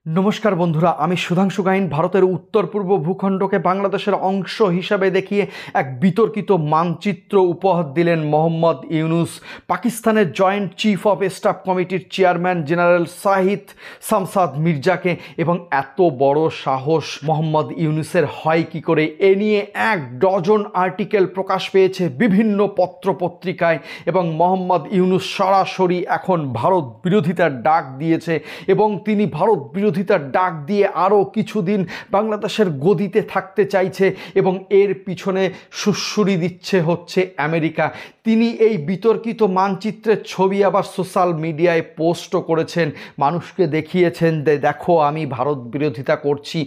নমস্কার বন্ধুরা, আমি সুধাংশু গাইন ভারতের উত্তর পূর্ব ভূখণ্ডকে বাংলাদেশের অংশ হিসাবে দেখিয়ে এক বিতর্কিত মানচিত্র উপহার দিলেন মোহাম্মদ ইউনুস। পাকিস্তানের জয়েন্ট চিফ অফ স্টাফ কমিটির চেয়ারম্যান জেনারেল শাহিদ শামসাদ মির্জাকে। এবং এত বড় সাহস মোহাম্মদ ইউনুসের হয় কি করে, এ নিয়ে এক ডজন আর্টিকেল প্রকাশ পেয়েছে বিভিন্ন পত্রপত্রিকায়। এবং মোহাম্মদ ইউনুস সরাসরি এখন ভারত বিরোধিতার ডাক দিয়েছে এবং তিনি ভারত বিরোধিতার ডাক দিয়ে আরও কিছুদিন বাংলাদেশের গদিতে থাকতে চাইছে এবং এর পিছনে সুড়সুড়ি দিচ্ছে হচ্ছে আমেরিকা। তিনি এই বিতর্কিত মানচিত্রের ছবি আবার সোশ্যাল মিডিয়ায় পোস্টও করেছেন, মানুষকে দেখিয়েছেন যে দেখো আমি ভারত বিরোধিতা করছি।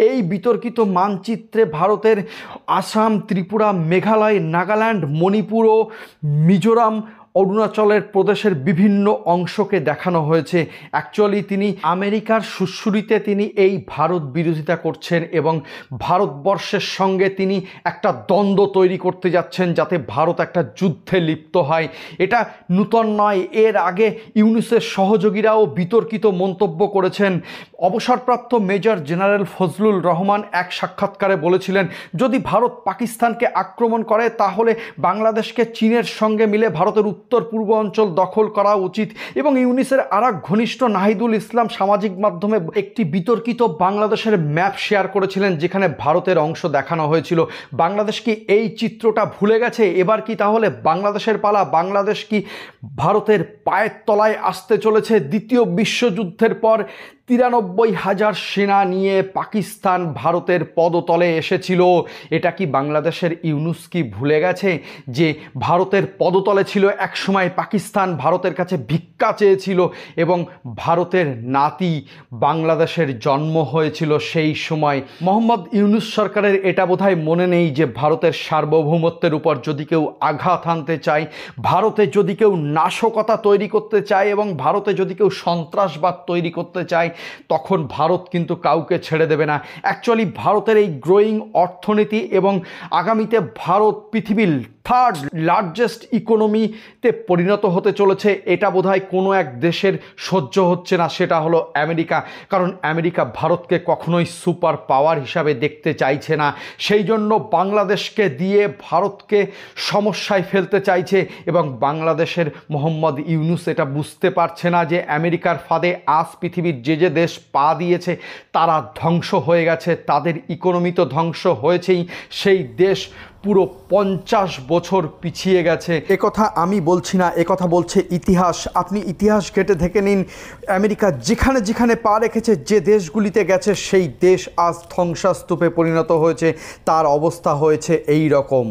এই বিতর্কিত মানচিত্রে ভারতের আসাম, ত্রিপুরা, মেঘালয়, নাগাল্যান্ড, মণিপুর ও মিজোরাম, অরুণাচলের প্রদেশের বিভিন্ন অংশকে দেখানো হয়েছে। অ্যাকচুয়ালি তিনি আমেরিকার সুড়সুড়িতে তিনি এই ভারত বিরোধিতা করছেন এবং ভারতবর্ষের সঙ্গে তিনি একটা দ্বন্দ্ব তৈরি করতে যাচ্ছেন যাতে ভারত একটা যুদ্ধে লিপ্ত হয়। এটা নূতন নয়, এর আগে ইউনুসের সহযোগীরাও বিতর্কিত মন্তব্য করেছেন। অবসরপ্রাপ্ত মেজর জেনারেল ফজলুর রহমান এক সাক্ষাৎকারে বলেছিলেন, যদি ভারত পাকিস্তানকে আক্রমণ করে তাহলে বাংলাদেশকে চীনের সঙ্গে মিলে ভারতের উত্তর পূর্ব অঞ্চল দখল করা উচিত। এবং ইউনুসের আরেক ঘনিষ্ঠ নাহিদুল ইসলাম সামাজিক মাধ্যমে একটি বিতর্কিত বাংলাদেশের ম্যাপ শেয়ার করেছিলেন যেখানে ভারতের অংশ দেখানো হয়েছিল। বাংলাদেশ কি এই চিত্রটা ভুলে গেছে? এবার কি তাহলে বাংলাদেশের পালা? বাংলাদেশ কি ভারতের পায়ের তলায় আসতে চলেছে? দ্বিতীয় বিশ্বযুদ্ধের পর 93,000 সেনা নিয়ে পাকিস্তান ভারতের পদতলে এসেছিল। এটা কি বাংলাদেশের ইউনুস কি ভুলে গেছে যে ভারতের পদতলে ছিল একসময় পাকিস্তান, ভারতের কাছে ভিক্ষা চেয়েছিল এবং ভারতের নাতি বাংলাদেশের জন্ম হয়েছিল সেই সময়? মোহাম্মদ ইউনুস সরকারের এটা বোধহয় মনে নেই যে ভারতের সার্বভৌমত্বের উপর যদি কেউ আঘাত আনতে চায়, ভারতে যদি কেউ নাশকতা তৈরি করতে চায় এবং ভারতে যদি কেউ সন্ত্রাসবাদ তৈরি করতে চায়, তখন ভারত কিন্তু কাউকে ছেড়ে দেবে না। অ্যাকচুয়ালি ভারতের এই গ্রোয়িং অর্থনীতি এবং আগামীতে ভারত পৃথিবীর থার্ড লার্জেস্ট ইকোনমিতে পরিণত হতে চলেছে, এটা বোধহয় কোনো এক দেশের সহ্য হচ্ছে না, সেটা হলো আমেরিকা। কারণ আমেরিকা ভারতকে কখনোই সুপার পাওয়ার হিসাবে দেখতে চাইছে না, সেই জন্য বাংলাদেশকে দিয়ে ভারতকে সমস্যায় ফেলতে চাইছে। এবং বাংলাদেশের মোহাম্মদ ইউনুস এটা বুঝতে পারছে না যে আমেরিকার ফাঁদে আজ পৃথিবীর যে যে দেশ পা দিয়েছে তারা ধ্বংস হয়ে গেছে, তাদের ইকোনমি তো ধ্বংস হয়েছেই, সেই দেশ পুরো 50 বছর পিছিয়ে গেছে। একথা আমি বলছি না, একথা বলছে ইতিহাস। আপনি ইতিহাস ঘেঁটে দেখে নিন, আমেরিকা যেখানে যেখানে পা রেখেছে, যে দেশগুলিতে গেছে, সেই দেশ আজ ধ্বংসস্তূপে পরিণত হয়েছে, তার অবস্থা হয়েছে এই রকম।